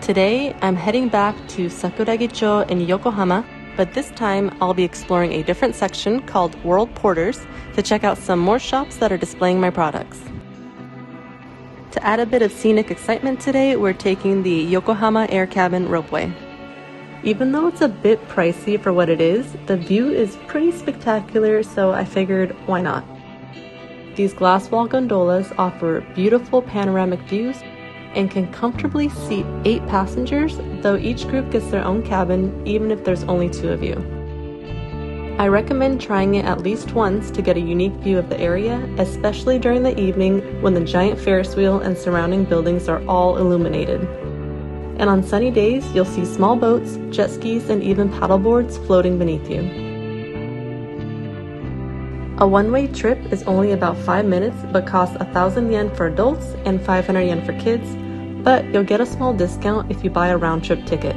Today, I'm heading back to Sakuragicho in Yokohama, but this time I'll be exploring a different section called World Porters to check out some more shops that are displaying my products. To add a bit of scenic excitement today, we're taking the Yokohama Air Cabin Ropeway. Even though it's a bit pricey for what it is, the view is pretty spectacular, so I figured, why not? These glass wall gondolas offer beautiful panoramic views and can comfortably seat 8 passengers, though each group gets their own cabin, even if there's only 2 of you. I recommend trying it at least once to get a unique view of the area, especially during the evening when the giant Ferris wheel and surrounding buildings are all illuminated. And on sunny days, you'll see small boats, jet skis, and even paddleboards floating beneath you. A one-way trip is only about 5 minutes, but costs 1,000 yen for adults and 500 yen for kids, but you'll get a small discount if you buy a round-trip ticket.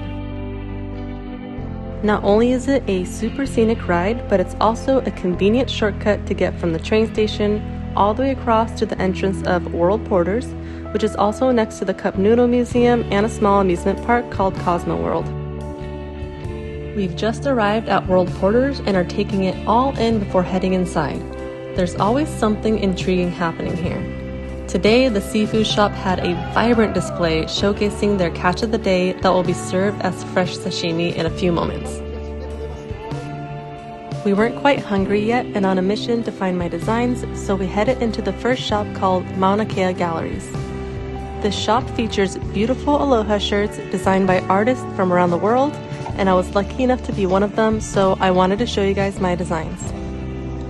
Not only is it a super scenic ride, but it's also a convenient shortcut to get from the train station all the way across to the entrance of World Porters, which is also next to the Cup Noodle Museum and a small amusement park called Cosmo World. We've just arrived at World Porters and are taking it all in before heading inside. There's always something intriguing happening here. Today, the seafood shop had a vibrant display showcasing their catch of the day that will be served as fresh sashimi in a few moments. We weren't quite hungry yet and on a mission to find my designs, so we headed into the first shop called Mauna Kea Galleries. This shop features beautiful Aloha shirts designed by artists from around the world, and I was lucky enough to be one of them, so I wanted to show you guys my designs.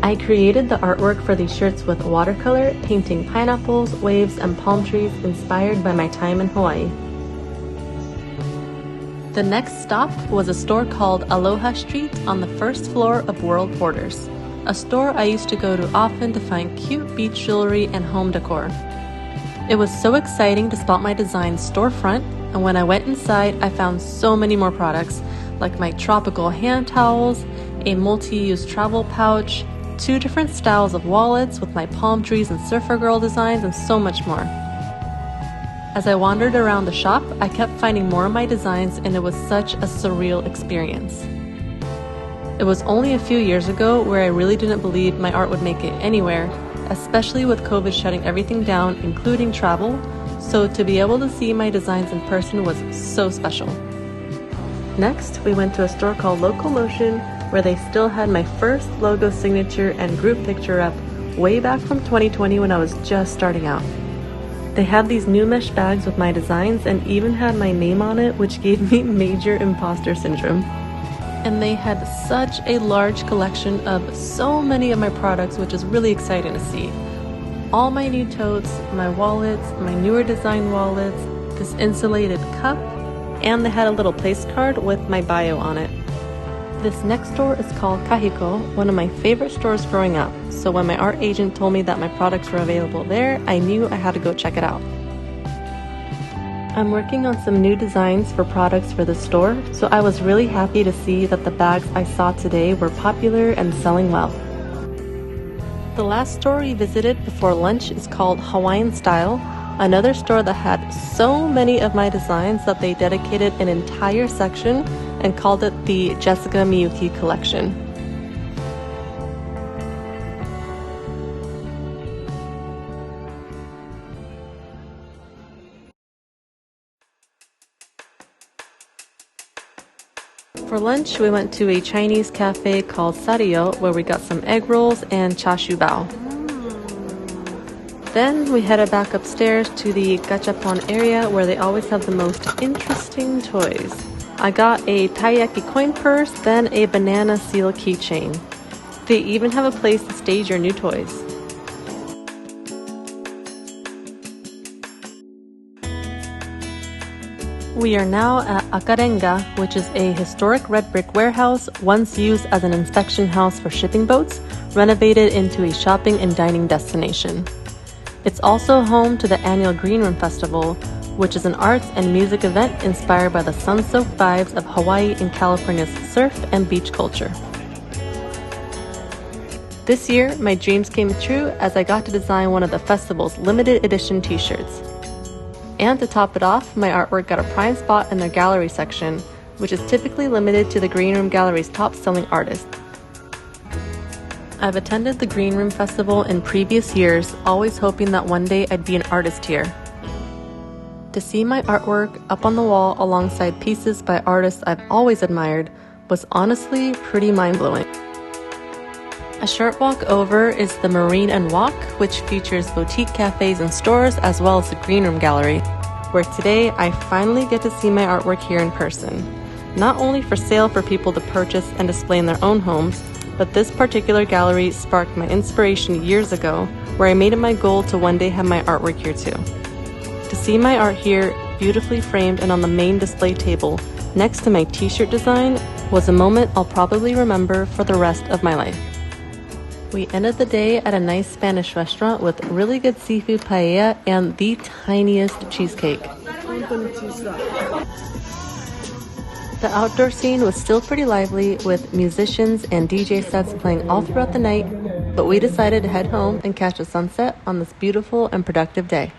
I created the artwork for these shirts with watercolor, painting pineapples, waves, and palm trees inspired by my time in Hawaii. The next stop was a store called Aloha Street on the first floor of World Porters, a store I used to go to often to find cute beach jewelry and home decor. It was so exciting to spot my designs storefront, and when I went inside, I found so many more products, like my tropical hand towels, a multi-use travel pouch, 2 different styles of wallets with my palm trees and surfer girl designs, and so much more. As I wandered around the shop, I kept finding more of my designs, and it was such a surreal experience. It was only a few years ago where I really didn't believe my art would make it anywhere, especially with COVID shutting everything down, including travel, so to be able to see my designs in person was so special. Next, we went to a store called Locomotion, where they still had my first logo signature and group picture up way back from 2020 when I was just starting out. They had these new mesh bags with my designs and even had my name on it, which gave me major imposter syndrome. And they had such a large collection of so many of my products, which is really exciting to see. All my new totes, my wallets, my newer design wallets, this insulated cup, and they had a little place card with my bio on it. This next store is called Kahiko, one of my favorite stores growing up, so when my art agent told me that my products were available there, I knew I had to go check it out. I'm working on some new designs for products for the store, so I was really happy to see that the bags I saw today were popular and selling well. The last store we visited before lunch is called Hawaiian Style, another store that had so many of my designs that they dedicated an entire section and called it the Jessica Miyuki collection. For lunch, we went to a Chinese cafe called Sario, where we got some egg rolls and chashu bao. Then we headed back upstairs to the Gatchapon area, where they always have the most interesting toys. I got a taiyaki coin purse, then a banana seal keychain. They even have a place to stage your new toys. We are now at Akarenga, which is a historic red brick warehouse once used as an inspection house for shipping boats, renovated into a shopping and dining destination. It's also home to the annual Greenroom Festival, which is an arts and music event inspired by the sun-soaked vibes of Hawaii and California's surf and beach culture. This year, my dreams came true as I got to design one of the festival's limited edition t-shirts. And to top it off, my artwork got a prime spot in their gallery section, which is typically limited to the Greenroom Gallery's top-selling artists. I've attended the Greenroom Festival in previous years, always hoping that one day I'd be an artist here. To see my artwork up on the wall alongside pieces by artists I've always admired was honestly pretty mind-blowing. A short walk over is the Marine and Walk, which features boutique cafes and stores, as well as the Greenroom Gallery, where today I finally get to see my artwork here in person. Not only for sale for people to purchase and display in their own homes, but this particular gallery sparked my inspiration years ago, where I made it my goal to one day have my artwork here too. To see my art here, beautifully framed and on the main display table, next to my t-shirt design, was a moment I'll probably remember for the rest of my life. We ended the day at a nice Spanish restaurant with really good seafood paella and the tiniest cheesecake. The outdoor scene was still pretty lively, with musicians and DJ sets playing all throughout the night, but we decided to head home and catch a sunset on this beautiful and productive day.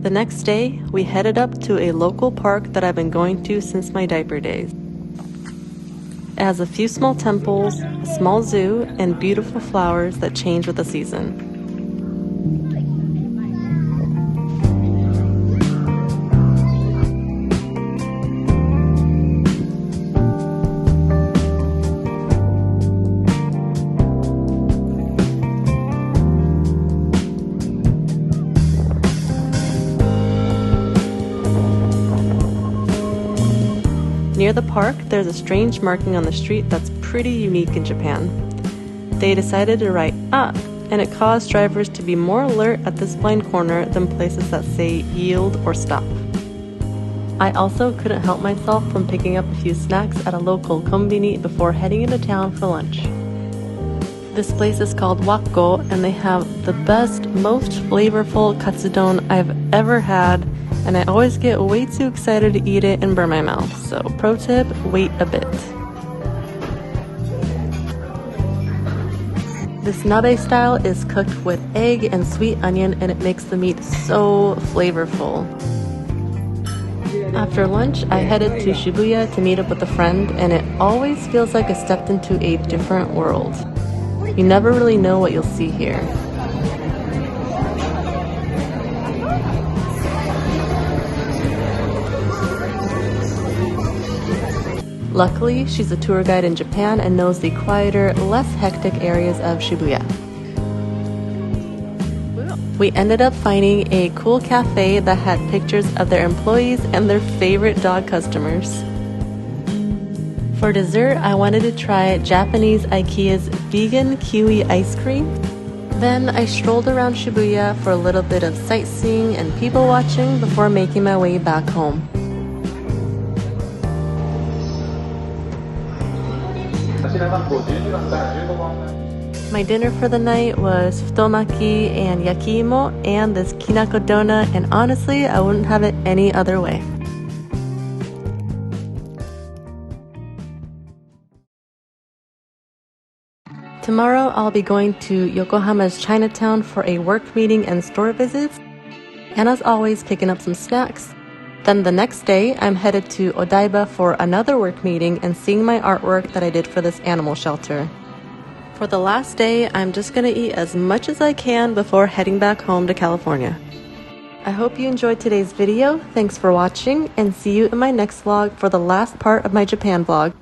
The next day, we headed up to a local park that I've been going to since my diaper days. It has a few small temples, a small zoo, and beautiful flowers that change with the season. Near the park, there's a strange marking on the street that's pretty unique in Japan. They decided to write "up," and it caused drivers to be more alert at this blind corner than places that say yield or stop. I also couldn't help myself from picking up a few snacks at a local konbini before heading into town for lunch. This place is called Wakko, and they have the best, most flavorful katsudon I've ever had, and I always get way too excited to eat it and burn my mouth. So pro tip, wait a bit. This nabe style is cooked with egg and sweet onion, and it makes the meat so flavorful. After lunch, I headed to Shibuya to meet up with a friend, and it always feels like I stepped into a different world. You never really know what you'll see here. Luckily, she's a tour guide in Japan and knows the quieter, less hectic areas of Shibuya. We ended up finding a cool cafe that had pictures of their employees and their favorite dog customers. For dessert, I wanted to try Japanese IKEA's vegan kiwi ice cream. Then I strolled around Shibuya for a little bit of sightseeing and people watching before making my way back home. My dinner for the night was futomaki and yakiimo and this kinako donut, and honestly, I wouldn't have it any other way. Tomorrow, I'll be going to Yokohama's Chinatown for a work meeting and store visits, and as always, picking up some snacks. Then the next day, I'm headed to Odaiba for another work meeting and seeing my artwork that I did for this animal shelter. For the last day, I'm just gonna eat as much as I can before heading back home to California. I hope you enjoyed today's video. Thanks for watching, and see you in my next vlog for the last part of my Japan vlog.